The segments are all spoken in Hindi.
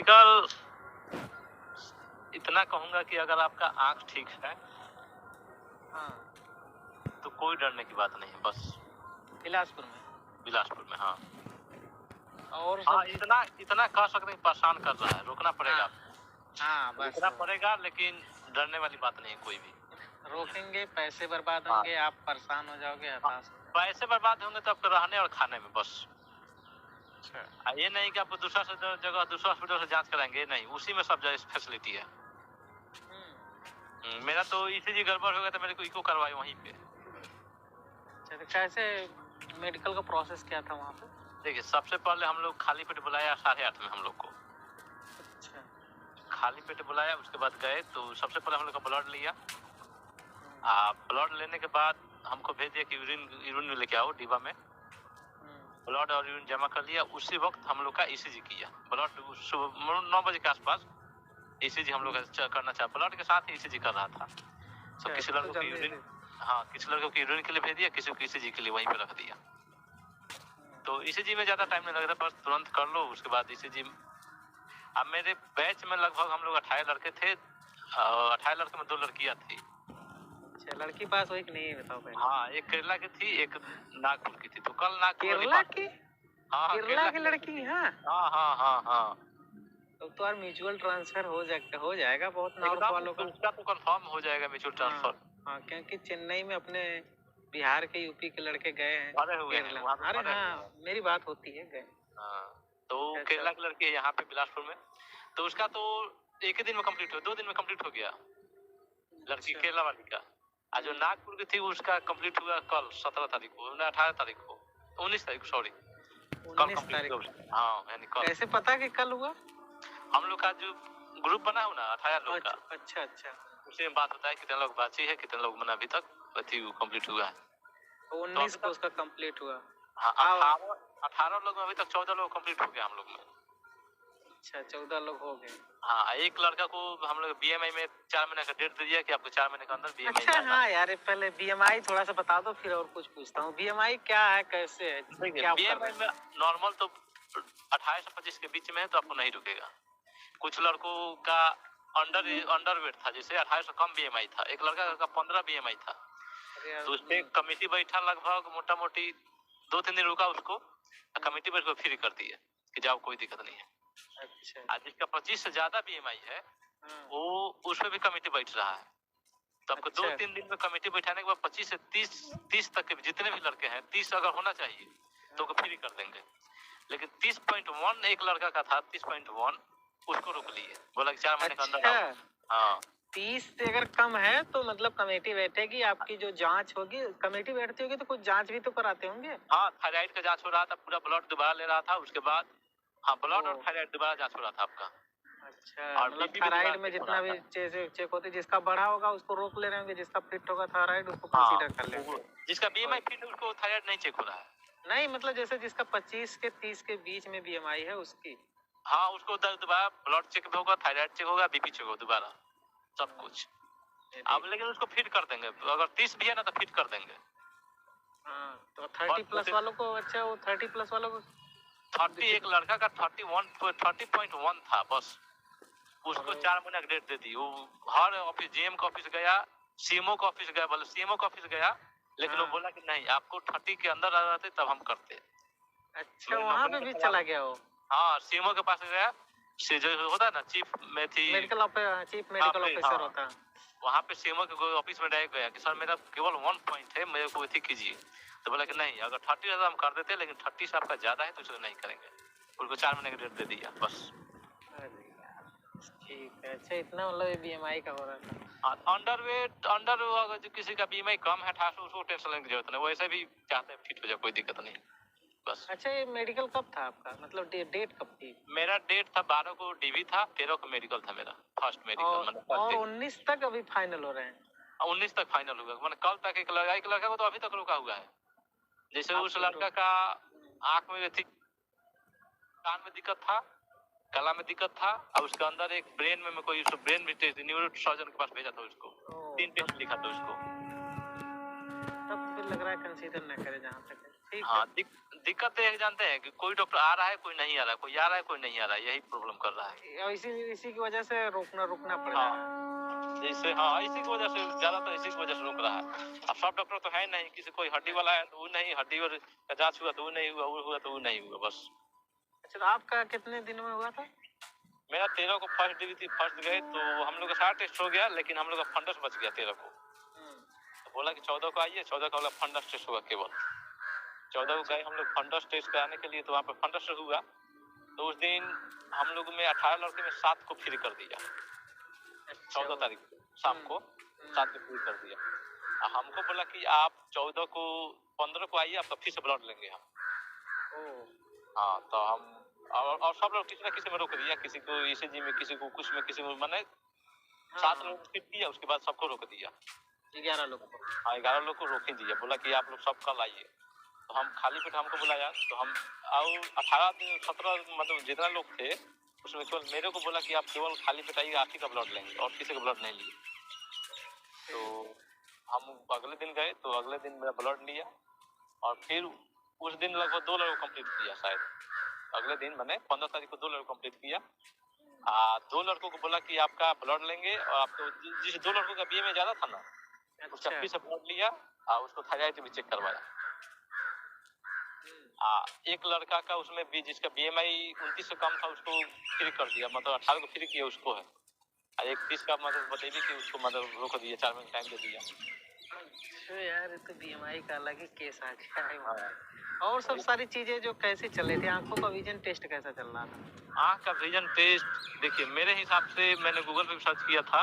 मेडिकल इतना कहूंगा कि अगर आपका आंख ठीक है तो कोई डरने की बात नहीं है। बस बिलासपुर में हाँ। और हाँ, इतना कह सकते हैं परेशान कर रहा है, रोकना पड़ेगा। हाँ बस रोकना पड़ेगा, लेकिन डरने वाली बात नहीं है कोई भी। रोकेंगे, पैसे बर्बाद होंगे, आप परेशान हो जाओगे, हताश। पैसे बर्बाद होंगे तो आपको रहने और खाने में बस। अच्छा, ये नहीं कि आपको दूसरा हॉस्पिटल से जांच कराएंगे, नहीं, उसी में सब जगह फैसिलिटी है। मेरा तो ईसीजी गड़बड़ हो गया था, मेरे को इको करवाए वहीं पे। अच्छा, तो कैसे मेडिकल का प्रोसेस क्या था वहाँ पे? देखिए, सबसे पहले हम लोग खाली पेट बुलाया 8:30 में हम लोग को। अच्छा, खाली पेट बुलाया, उसके बाद गए तो सबसे पहले हम लोग का ब्लड लिया। ब्लड लेने के बाद हमको भेज दिया कि यूरिन लेके आओ डिब्बा में। ब्लड और यूरिन जमा कर लिया। उसी वक्त हम लोग का ईसीजी किया। ब्लड सुबह 9 बजे के आसपास ईसीजी हम लोग करना चाहा, ब्लड के साथ ईसीजी कर रहा था। तो किसी लड़कों को यूरिन, हाँ, किसी लड़कों को यूरिन के लिए भेज दिया, किसी को ईसीजी के लिए वहीं पे रख दिया। तो ईसीजी में ज्यादा टाइम नहीं लगता, बस तुरंत कर लो। उसके बाद ईसीजी, अब मेरे बैच में लगभग हम लोग 28 लड़के थे। 28 लड़के में 2 लड़कियां थी। अच्छा, लड़की पास हुई कि नहीं बताओ पहले? हाँ, एक केरला की थी, एक नागपुर की थी। तो कल नागपुर केरला की? हाँ, केरला की लड़की? हाँ। तो यार म्यूचुअल ट्रांसफर हो जाएगा बहुत नॉर्थ वालों का। उसका तो कंफर्म हो जाएगा म्यूचुअल ट्रांसफर। हाँ, क्योंकि चेन्नई में अपने बिहार के, यूपी के लड़के गए हैं केरला। अरे हाँ, मेरी बात होती है, गए। तो केरला की लड़की है यहाँ पे बिलासपुर में। तो उसका तो एक ही दिन में कंप्लीट हो, 2 दिन में कंप्लीट हो गया लड़की केरला वाली का। आज जो नागपुर की थी उसका कंप्लीट हुआ कल 17 तारीख को, 18 तारीख को, 19 तारीख को, सॉरी, 19 तारीख। हाँ, यानी कल। कैसे पता कि कल हुआ? हम लोग का जो ग्रुप बना हो ना 18 लोग का। अच्छा, उसी में बात होता है कितने लोग बाकी है, कितने लोग मना अभी तक कंप्लीट हुआ है। 19 को उसका कंप्लीट हुआ। हाँ, 18 लोग में अभी तक 14 लोग कंप्लीट हो गया हम लोग में। अच्छा, 14 लोग हो गए। हाँ, एक लड़का को हम लोग बीएमआई में 4 महीने का डेट दे दिया कि आपको 4 महीने के अंदर बीएमआई। अच्छा, हाँ यार, पहले बीएमआई थोड़ा सा बता दो, फिर और कुछ पूछता हूँ। बीएमआई क्या है, कैसे है, क्या? बीएमआई में नॉर्मल तो 28 से 25 के बीच में है तो आपको नहीं रुकेगा। कुछ लड़कों का अंडरवेट था, जैसे 28 से कम बीएमआई था। एक लड़का का 15 बीएमआई था। तो उसपे कमेटी बैठा, लगभग मोटा मोटी 2-3 दिन रुका उसको, कमेटी बैठ को फ्री कर दी है कि जाओ, कोई दिक्कत नहीं है। अच्छा, आज जिसका 25 से ज्यादा बीएमआई है वो उस पे भी कमेटी बैठ रहा है। तो आपको 2-3 दिन में कमेटी बैठाने के बाद 25 से 30 तक के जितने भी लड़के हैं, 30 अगर होना चाहिए तो फ्री कर देंगे। लेकिन 30.1 एक लड़का का था, 30.1 उसको रोक लिए, बोला कि 4 महीने के अंदर। हाँ, 30 से अगर कम है तो मतलब कमेटी बैठेगी, आपकी जो जांच होगी। कमेटी बैठती होगी तो कुछ जांच भी तो कराते होंगे। हाँ, थायराइड का जांच हो रहा था, पूरा ब्लड दोबारा ले रहा था। उसके बाद हाँ, ब्लड और थायराइड दोबारा जांच हो रहा था आपका। अच्छा, मतलब थायराइड में जितना भी चेक होते, जिसका बढ़ा होगा उसको रोक ले रहे होंगे, जिसका फिट होगा थायराइड उसको कंसीडर कर लेंगे। जिसका बीएमआई फिट है उसको थायराइड नहीं चेक हो रहा है। नहीं, मतलब जैसे जिसका 25 के 30 के बीच में बीएमआई है उसकी, हाँ, उसको दोबारा ब्लड चेक भी होगा, थायराइड चेक होगा, बीपी चेक होगा, दोबारा सब कुछ। अब लेकिन उसको फिट कर देंगे, अगर 30 भी है ना तो फिट कर देंगे। हाँ, तो 30 प्लस वालों को, अच्छा, वो 30 प्लस वालों को 30, एक लड़का का 30.1 था बस, उसको 4 महीने का डेट दे दी। वो हर ऑफिस, जेएम का ऑफिस गया, सीएमओ का ऑफिस गया, बोले सीएमओ का ऑफिस गया, लेकिन वो बोला कि नहीं, आपको 30 के अंदर आ जाते तब हम करते। अच्छा, वहाँ पे भी चला गया वो? हाँ, सीएमओ के पास गया, जो होता है ना चीफ मेडिकल ऑफिसर होता है, वहाँ पे सीएमओ के ऑफिस में डायरेक्ट गया कि सर मेरा केवल 1 पॉइंट है, मेरे को ठीक कीजिए। तो बोला कि नहीं, अगर 30 हम कर देते, लेकिन 30 से आपका ज्यादा है तो इसको नहीं करेंगे। उनको 4 महीने का डेट दे दिया बस। ठीक है। अच्छा, इतना मतलब बीएमआई का हो रहा था। अंडरवेट, अगर जो किसी का बीएमआई कम है 28, उसको टेंशन लेने की जरूरत नहीं, वैसे भी चाहते हैं फिट हो जाए, कोई दिक्कत नहीं बस। अच्छा, ये मेडिकल कब था आपका, मतलब डेट कब थी? मेरा डेट था 12 को डीवी था, 13 को मेडिकल था मेरा, फर्स्ट मेडिकल। और 19 तक अभी फाइनल हो रहे हैं? 19 तक फाइनल होगा, मैंने कल तक एक लड़का को तो अभी तक रुका हुआ है। जैसे उस लड़का का आंख में थी, कान में दिक्कत था, गला में दिक्कत था, और उसके अंदर एक ब्रेन में कोई ब्रेन भी टेस्ट, न्यूरो सर्जन के पास भेजा था उसको, 3 टेस्ट लिखा था उसको। तब फिर लग रहा है कंसीडर न करे जहाँ तक है। ठीक हाँ, दिक्कत ये है जानते हैं कि कोई डॉक्टर आ रहा है, कोई नहीं आ रहा है, कोई आ रहा है, कोई नहीं आ रहा है, यही प्रॉब्लम कर रहा है। इसी की वजह से रुकना पड़ रहा है। इसी की वजह से ज्यादातर इसी की वजह से रुक रहा है। अब सब डॉक्टर तो है नहीं, किसी कोई हड्डी वाला है तो वो नहीं, हड्डी का जांच हुआ तो वो नहीं हुआ, वो हुआ तो वो नहीं हुआ, बस। अच्छा, तो आपका कितने दिन में हुआ था? मेरा 13 को फर्स्ट ड्यूटी थी, फर्स्ट गए तो हम लोग का सारा टेस्ट हो गया, लेकिन हम लोग का फंडस बच गया 13 को। तो बोला कि 14 को आइए, 14 का वाला फंडस टेस्ट होगा केवल। 14 को गए हम लोग फंडस टेस्ट कराने के लिए, तो वहाँ पे फंडस हुआ। तो उस दिन हम लोग में 18 लड़के में 7 को फ्री कर दिया। 14 तारीख को शाम को 7 को फ्री कर दिया। हमको बोला कि आप 14 को 15 को आइए, आपका फिर से ब्लड लेंगे हम। हाँ, तो हम और सब लोग किसी न किसी में रोक दिया, किसी को ईसीजी में, किसी को कुछ में, किसी को मैंने 7 लोग फिट किया, उसके बाद सबको रोक दिया। 11 लोग को। हाँ, 11 लोग को रोक ही दिया, बोला कि आप लोग सब कल आइए। तो हम खाली पेट हमको बुलाया, तो हम और 18 दिन 17 मतलब जितना लोग थे उसमें केवल मेरे को बोला कि आप केवल खाली पेट आइए, आप ही का ब्लड लेंगे और किसी का ब्लड नहीं लिए। तो हम अगले दिन गए, तो अगले दिन मेरा ब्लड लिया और फिर उस दिन लगभग 2 लड़कों कंप्लीट किया शायद। अगले दिन मैंने 15 तारीख को 2 लड़कों कंप्लीट किया। 2 लड़कों को बोला कि आपका ब्लड लेंगे और आपको जिस 2 लड़कों का बीएमआई ज्यादा था ना, उसका फिर से ब्लड लिया और उसको थायराइड भी चेक करवाया। एक लड़का का उसमें भी जिसका बीएमआई 29 से कम था उसको फ्री कर दिया, मतलब 18 को फ्री किया उसको है। और एक 30 का मतलब बताइए कि उसको मतलब रोक दिया, 4 महीने टाइम दे दिया। अच्छा यार, ये तो बीएमआई का अलग ही केस आ गया है। और सब सारी चीजें जो कैसे चल रही थी, आंखों का विजन टेस्ट कैसा चल रहा था? आंख का विजन टेस्ट देखिए, मेरे हिसाब से मैंने गूगल पे सर्च किया था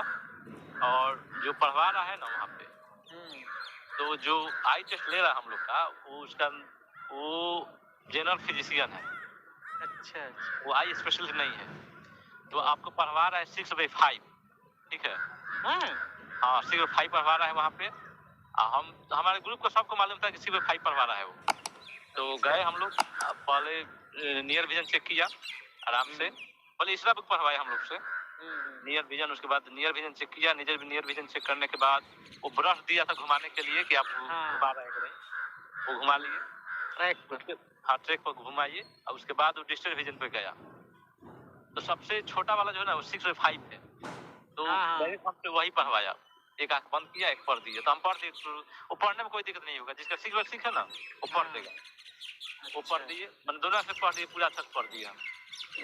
और जो पढ़वा रहा है ना वहाँ पे, तो जो आई टेस्ट ले रहा है हम लोग का, वो जनरल फिजिशियन है। अच्छा, वो आई स्पेशलिस्ट नहीं है। तो आपको पढ़वा रहा है 6/5, ठीक है? हाँ, 6/5 पढ़वा रहा है वहाँ पे। हम हमारे ग्रुप को सबको मालूम था कि 6/5 पढ़वा रहा है वो। तो गए हम लोग, पहले नियर विजन चेक किया आराम से, पहले इसरा बुक पढ़वाए हम लोग से नियर विजन। उसके बाद नियर विजन चेक किया, नियर विजन चेक करने के बाद वो ब्रश दिया था घुमाने के लिए कि आप घुमा रहे हैं, वो घुमा लिए ट्रैक पर। हाँ, ट्रैक पर घुमाइए। और उसके बाद वो डिस्टेंस विजन पे गया। तो सबसे छोटा वाला जो है ना वो 6/5 है, तो डायरेक्ट हमसे वही पढ़वाया। एक आंख बंद किया, एक पढ़ दिया, तो हम पढ़ दिए। वो पढ़ने में कोई दिक्कत नहीं होगा, जिसका 6/6 है ना वो पढ़ देगा। वो पढ़ दिए, मैंने दोनों से पढ़ दिए, पूरा तक पढ़ दिया।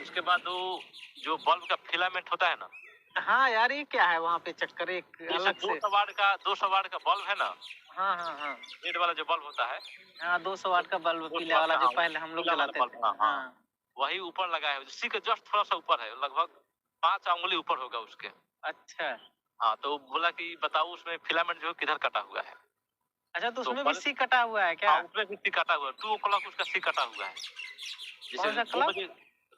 उसके बाद वो जो बल्ब का फिलामेंट होता है ना, हाँ यार, ये क्या है वहाँ पे चक्कर, एक अलग से 200 वाट का बल्ब है ना। हाँ, रेड वाला जो बल्ब होता है, हाँ 200 वाट का बल्ब, पीला वाला जो पहले हम लोग जलाते थे। हाँ, वही ऊपर लगा है, उसी के जस्ट थोड़ा सा ऊपर है, लगभग 5 उंगली ऊपर होगा उसके। अच्छा। हाँ, तो बोला कि बताओ उसमें फिलामेंट जो किधर कटा हुआ है। अच्छा, तो उसमें भी सी कटा हुआ है क्या? हाँ, उसमें भी सी कटा हुआ है, 2 o'clock उसका सी कटा हुआ है। कौन सा क्लॉक?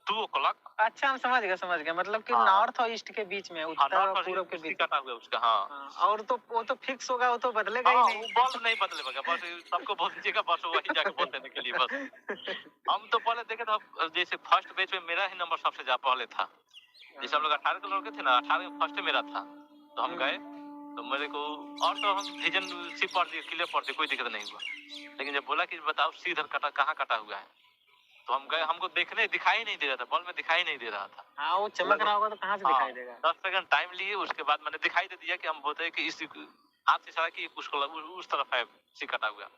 2 o'clock। अच्छा, हम समझ गए, मतलब कि नॉर्थ और ईस्ट के बीच में, उत्तर और पूर्व के बीच कटा हुआ है उसका। हाँ, और तो वो तो फिक्स होगा, वो तो बदलेगा ही नहीं। वो बल्ब नहीं बदलेगा, बस सबको बोल दीजिएगा, बस वही जाके बोल देने के लिए बस। हम तो पहले देखे तो जैसे फर्स्ट बैच में मेरा ही नंबर सबसे ज्यादा पहले था। जैसे हम लोग 18 के लड़के थे ना, 18 में फर्स्ट मेरा था। तो हम गए, तो मेरे को और तो हम विजन सी पढ़ दिए, क्लियर पढ़ दिए, कोई दिक्कत नहीं हुआ। लेकिन जब बोला कि बताओ सी इधर कटा, कहाँ कटा हुआ है, तो हम गए, हमको देखने दिखाई नहीं दे रहा था, बॉल में दिखाई नहीं दे रहा था। हाँ, वो चमक रहा होगा तो कहाँ से दिखाई देगा। 10 सेकंड टाइम लिए, उसके बाद मैंने दिखाई दे दिया कि हम बोलते हैं कि इस हाथ से इशारा कि उसको उस तरफ है सी कटा हुआ।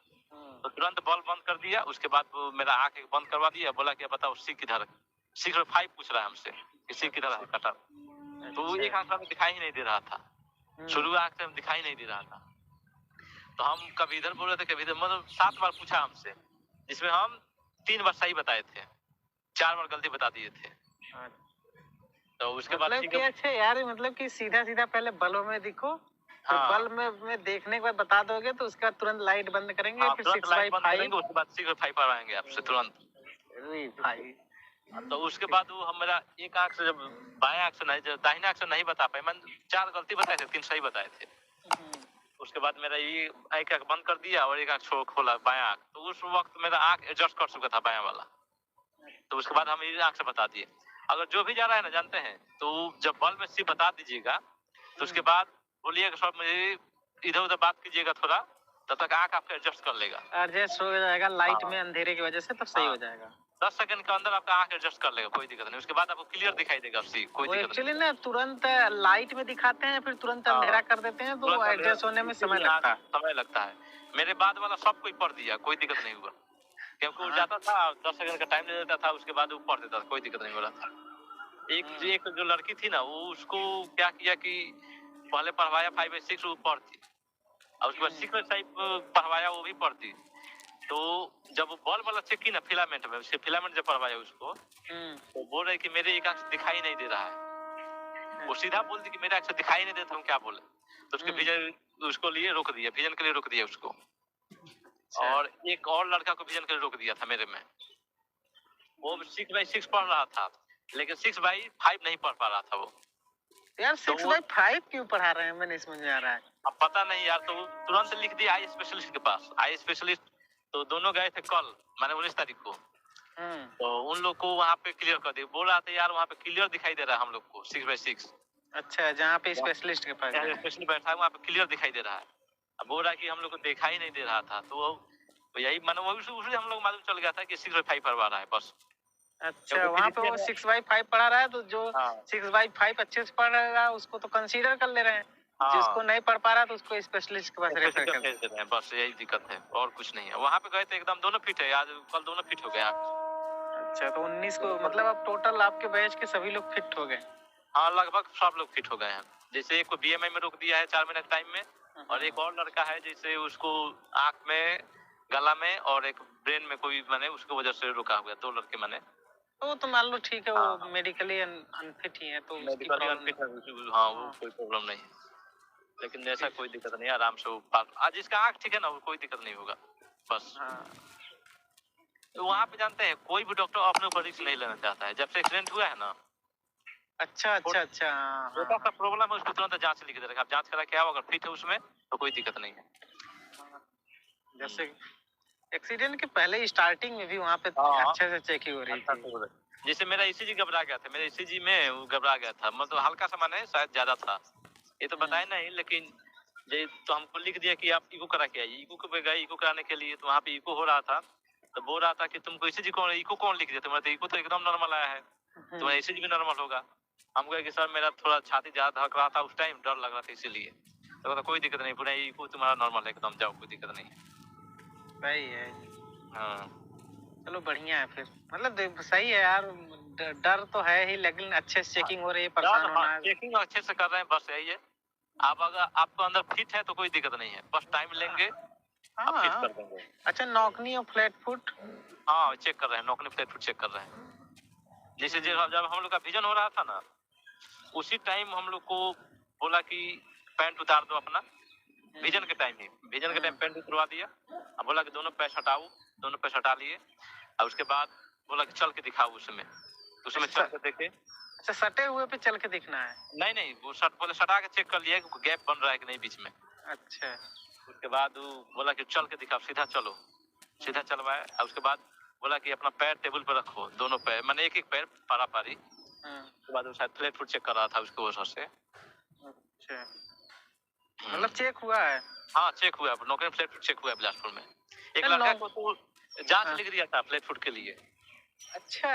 तो तुरंत बॉल बंद कर दिया। उसके बाद वो मेरा आंख बंद करवा दिया, बोला कि बताओ सी किधर, 6/5 पूछ रहा है हमसे कि सी किधर है कटा। तो वो एक आंख में दिखाई ही नहीं दे रहा था, शुरू आंख से दिखाई नहीं दे रहा था। तो हम कभी इधर बोल रहे थे, कभी इधर, मतलब 7 बार पूछा हमसे, जिसमें हम 3 बार सही बताए थे, 4 बार गलती बता दिए थे। तो उसके बाद मतलब कि अच्छा यार, मतलब कि सीधा पहले बल्ब में दिखो, तो बल्ब में देखने के बाद बता दोगे, तो उसके बाद तुरंत लाइट बंद करेंगे, फिर 6/5, उसके बाद 6/5 पर आएंगे आपसे तुरंत। अरे भाई, तो उसके बाद वो हमारा एक आंख से, जब बाएं आंख से नहीं, जब दाहिने आंख से नहीं बता पाए, मैंने 4 गलती बताए थे, 3 सही बताए थे। उसके बाद मेरा ये एक आंख बंद कर दिया और एक आंख खोला, बायां आंख। तो उस वक्त मेरा आंख एडजस्ट कर चुका था बायां वाला। तो उसके बाद हम ये आंख से बता दिए। अगर जो भी जा रहा है ना, जानते हैं, तो जब बल्ब में सी बता दीजिएगा, तो उसके बाद बोलिएगा सब मुझे इधर उधर बात कीजिएगा थोड़ा, तब तक आँख आपका एडजस्ट कर लेगा। एडजस्ट हो जाएगा लाइट हाँ। में अंधेरे की वजह से, तब सही हाँ। हो जाएगा। 10 सेकंड के अंदर आपका आँख एडजस्ट कर लेगा, कोई दिक्कत नहीं। उसके बाद आपको क्लियर दिखाई देगा सी, कोई वो दिक्कत एक्चुअली नहीं। ना तुरंत लाइट में दिखाते हैं, फिर तुरंत हाँ। अंधेरा कर देते हैं, तो तुरंत अंधेरा एडजस्ट होने में समय इसीलिए लगता है। समय लगता है। मेरे बाद वाला सब कोई पढ़ दिया, कोई दिक्कत नहीं हुआ। क्योंकि वो हाँ। जाता था 10 सेकंड का टाइम ले लेता था, उसके बाद वो पढ़ देता था, कोई दिक्कत नहीं हो रहा था। एक जो लड़की थी ना, वो उसको क्या किया कि पहले पढ़वाया 5 बाई 6 वो पढ़ती, और उसके बाद 6 बाई 5 पढ़वाया, वो भी पढ़ती। तो जब वो बल्ब वाला चेक की ना फिलामेंट में, उसके फिलामेंट जब पढ़वाया उसको, तो बोल रही कि मेरे एक आंख से दिखाई नहीं दे रहा है। वो सीधा बोलती कि मेरे आंख से दिखाई नहीं देता, हम क्या बोले। तो उसके विजन उसको लिए रोक दिया, विजन के लिए रोक दिया उसको। और एक और लड़का को विजन के लिए रोक दिया था मेरे में। वो 6 बाई 6 पढ़ रहा था, लेकिन 6 बाई 5 नहीं पढ़ पा रहा था वो। यार 6 बाई 5 क्यों पढ़ा रहे हैं, मैं नहीं समझ में आ रहा है। अब पता नहीं यार, तो तुरंत लिख दिया आई स्पेशलिस्ट के पास। आई स्पेशलिस्ट तो दोनों गए थे कल, माने 19 तारीख को। तो उन लोग को वहाँ पे क्लियर कर दिया। बोल रहा था यार वहाँ पे क्लियर दिखाई दे रहा है हम लोग को 6 बाई 6। अच्छा, जहाँ पे स्पेशलिस्ट के पास स्पेशलिस्ट बैठा है वहाँ पे क्लियर दिखाई दे रहा है। अब बोल रहा है कि हम लोग को देखा ही नहीं दे रहा था। तो यही मानो उसे हम लोग मालूम चल गया था कि 6 बाई 5 पढ़वा रहा है बस। अच्छा, वहाँ पे वो 6 बाई 5 पढ़ा रहा है, तो जो 6 बाई 5 अच्छे से पढ़ रहा है उसको तो कंसीडर कर ले रहे हैं। जिसको नहीं पढ़ पा रहा तो उसको स्पेशलिस्ट के पास रेफर कर दे रहे हैं, बस यही दिक्कत है और कुछ नहीं है। वहाँ पे गए थे एकदम दोनों फिट है, आज कल दोनों फिट हो गए। अच्छा, तो 19 को मतलब अब टोटल आपके बैच के सभी लोग फिट हो गए? हाँ, लगभग सब लोग फिट हो गए हैं। जैसे एक को बीएमआई में रोक दिया है 4 महीने के टाइम में, और एक और लड़का है जैसे उसको आँख में, गला में और एक ब्रेन में कोई माने उसकी वजह से रुका हुआ है। 2 लड़के माने तो मान लो ठीक है, वो मेडिकली अनफिट ही है, तो मेडिकली अनफिट है। हाँ, वो कोई प्रॉब्लम नहीं है, लेकिन ऐसा कोई दिक्कत नहीं, आराम से आज इसका आँख ठीक है ना, कोई दिक्कत नहीं होगा बस। तो वहाँ पे जानते हैं कोई भी डॉक्टर अपने ऊपर रिस्क नहीं लेना चाहता है। जब से एक्सीडेंट हुआ है ना, अच्छा, छोटा सा प्रॉब्लम है उसको तुरंत जांच लिख दे रहा है। आप जांच करा के आओ, अगर फिट है उसमें तो कोई दिक्कत नहीं है। जैसे एक्सीडेंट के पहले स्टार्टिंग में भी वहाँ पे अच्छे से चेकिंग हो रही थी। जैसे मेरा ईसीजी घबरा गया था, मेरे ईसीजी में वो घबरा गया था, मतलब हल्का सा माने शायद ज्यादा था, ये तो बताया नहीं, लेकिन तो हमको लिख दिया कि आप इको करा के आइए। इको पे गए, इको कराने के लिए, तो वहाँ पे इको हो रहा था, तो बोल रहा था कि तुमको ईसीजी कौन, इको कौन लिख दिया तुम्हारा? तो इको तो एकदम नॉर्मल आया है, तुम्हारा ईसीजी भी नॉर्मल होगा। हम कहे कि सर मेरा थोड़ा छाती ज्यादा धड़क रहा था उस टाइम, डर लग रहा था इसीलिए। तो कोई दिक्कत नहीं, पूरा इको तुम्हारा नॉर्मल है एकदम, जाओ कोई दिक्कत नहीं। सही है। हाँ, चलो बढ़िया है फिर, मतलब सही है यार। डर तो है ही, लेकिन अच्छे से चेकिंग हो रही है, परेशान होना है। चेकिंग अच्छे से कर रहे हैं, बस यही है। आप अगर आपको अंदर फिट है तो कोई दिक्कत नहीं है, बस टाइम लेंगे, आप फिट कर देंगे। अच्छा, नॉकनी और फ्लैट फुट? हाँ, चेक कर रहे हैं, नॉकनी फ्लैट फुट चेक कर रहे हैं। जैसे जब हम लोग का विजन हो रहा था ना, उसी टाइम हम लोग को बोला कि पैंट उतार दो अपना। विजन के टाइम पैंट उतरवा दिया, अब बोला कि दोनों पैर हटाओ, दोनों पैर हटा लिए, और उसके बाद बोला कि चल के दिखाओ उसमें चल के देखे। अच्छा, सटे हुए पे चल के दिखना है? नहीं, वो बोले सटा के चेक कर लिया कि गैप बन रहा है कि नहीं बीच में। अच्छा, उसके बाद वो बोला कि चल के दिखाओ, सीधा चलो, सीधा चलवाए, और उसके बाद बोला कि अपना पैर टेबल पर रखो, दोनों पैर माने एक पैर पारा पारी। उसके बाद वो शायद फ्लैट फुट चेक कर रहा था उसके वजह से। अच्छा, मतलब चेक हुआ है? हाँ, चेक हुआ है, नौकरी फ्लैट फुट चेक हुआ है बिलासपुर में। एक लड़का को तो जांच लिख दिया था फ्लैट फुट के लिए। अच्छा,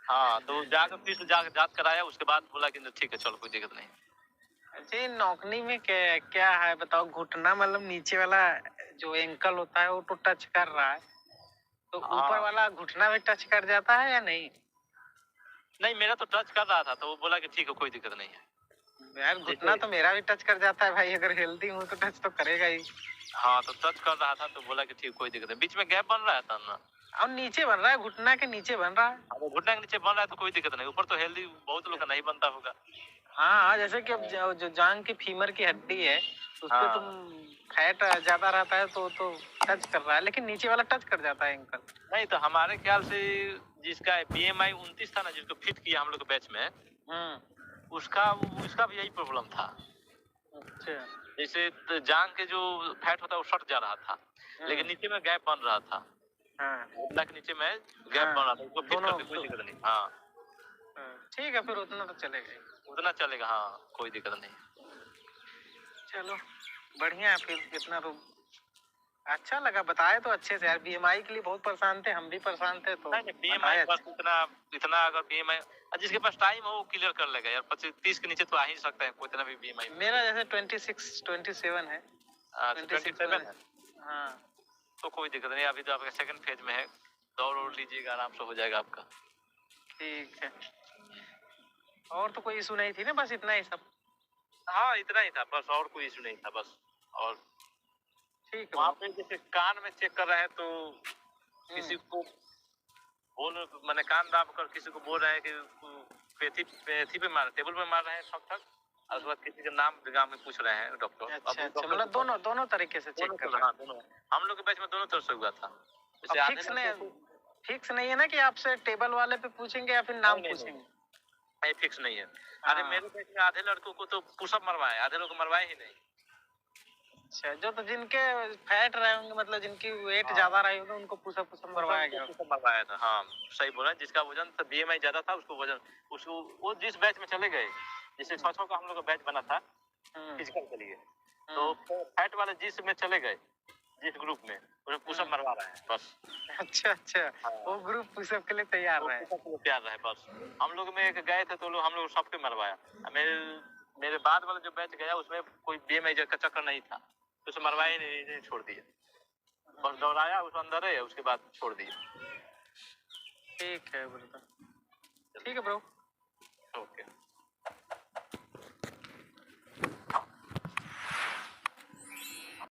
हाँ, तो जाकर फिर से जांच कराया, उसके बाद बोला कि ठीक है चलो कोई दिक्कत नहीं। अच्छा, नौकरी में क्या है बताओ? घुटना मतलब नीचे वाला जो एंकल होता है वो तो टच कर रहा है, तो ऊपर वाला घुटना भी टच कर जाता है या नहीं? नहीं, मेरा तो टच कर रहा था, तो वो बोला कि ठीक है कोई दिक्कत नहीं है। यार घुटना तो मेरा भी टच कर जाता है भाई, अगर हेल्दी हूँ तो टच तो करेगा ही। हाँ, तो टच कर रहा था, तो बोला कि ठीक कोई दिक्कत नहीं। बीच में गैप बन रहा था ना, और नीचे बन रहा है, घुटना के नीचे बन रहा है। अब घुटना के नीचे बन रहा है तो कोई दिक्कत नहीं, ऊपर तो हेल्दी बहुत लोग का नहीं बनता होगा। हाँ, जैसे कि अब जो जांग की फीमर की हड्डी है, उस पे तुम फैट ज्यादा रहता है तो टच कर रहा है, लेकिन नीचे वाला टच कर जाता है एंकल। नहीं, तो हमारे ख्याल से जिसका बीएमआई 29 था ना, जिसको फिट किया हम लोग के बैच में, उसका भी यही प्रॉब्लम था। अच्छा, जैसे जांग के जो फैट होता है वो सट जा रहा था, लेकिन नीचे में गैप बन रहा था। घुटना के नीचे में गैप बन रहा था, उसको फिट करके कोई दिक्कत नहीं। हाँ, ठीक है, फिर उतना तो चलेगा, उतना चलेगा। हाँ, कोई दिक्कत नहीं। चलो बढ़िया है फिर, इतना तो अच्छा लगा, बताए तो अच्छे से यार। बीएमआई के लिए बहुत परेशान थे, हम भी परेशान थे, तो नहीं बीएमआई बताए बस अच्छे। इतना इतना अगर बीएमआई जिसके पास टाइम हो वो क्लियर कर लेगा यार, 25-30 के नीचे तो आ ही सकता है कोई इतना भी बीएमआई। मेरा जैसे 26 27 है। 27 है। हाँ तो कोई दिक्कत नहीं, अभी तो आपका सेकंड फेज में है, दौड़ ओड़ लीजिएगा आराम से हो जाएगा आपका। ठीक है। और तो कोई इशू नहीं थी ना, बस इतना ही सब। हाँ इतना ही था बस, और कोई इशू नहीं था बस। और ठीक है वहाँ bro। पे जैसे कान में चेक कर रहे हैं तो किसी को बोल मैंने कान दाब कर किसी को बोल रहे हैं कि पेथी पे मार, टेबल पे मार रहे हैं ठक ठक, और उसके बाद किसी का नाम गाँव में पूछ रहे हैं डॉक्टर। अच्छा अच्छा, मतलब दोनों दोनों तरीके से चेक कर रहे हाँ दोनों, हम लोग के बैच में दोनों तरफ से हुआ था। हैं। जैसे अब आधे फिक्स नहीं है ना कि आपसे टेबल वाले पे पूछेंगे या फिर नाम नहीं, पूछेंगे? नहीं फिक्स नहीं है। अरे हाँ। मेरे बैच में आधे लड़कों को तो पुशअप मरवाए, आधे लोग को मरवाए ही नहीं। अच्छा, जो तो जिनके फैट रहे होंगे, मतलब जिनकी वेट हाँ। ज्यादा रही होगी, उनको पुशअप मरवाया गया। पुशअप मरवाया था, हाँ सही बोला। जिसका वजन तो बीएमआई ज्यादा था उसको वजन, उसको वो जिस बैच में चले गए, जैसे 6-6 का हम लोग का बैच बना था फिजिकल के लिए, तो फैट वाले जिस में चले गए, जिस ग्रुप में उन्हें पुशअप मरवा रहे हैं बस। अच्छा अच्छा, हाँ। वो ग्रुप पुशअप के लिए तैयार रहे। पुशअप के लिए तैयार रहे बस। हम लोग में एक गए थे तो हम लोग सबके मरवाया। मेरे बाद वाला जो बैच गया उसमें कोई बीएमआई का चक्कर नहीं था, तो उसे मरवाए नहीं, छोड़ दिए। बस दौड़ाया उस अंदर है, उसके बाद छोड़ दिए। ठीक है ब्रो। ठीक है ब्रो।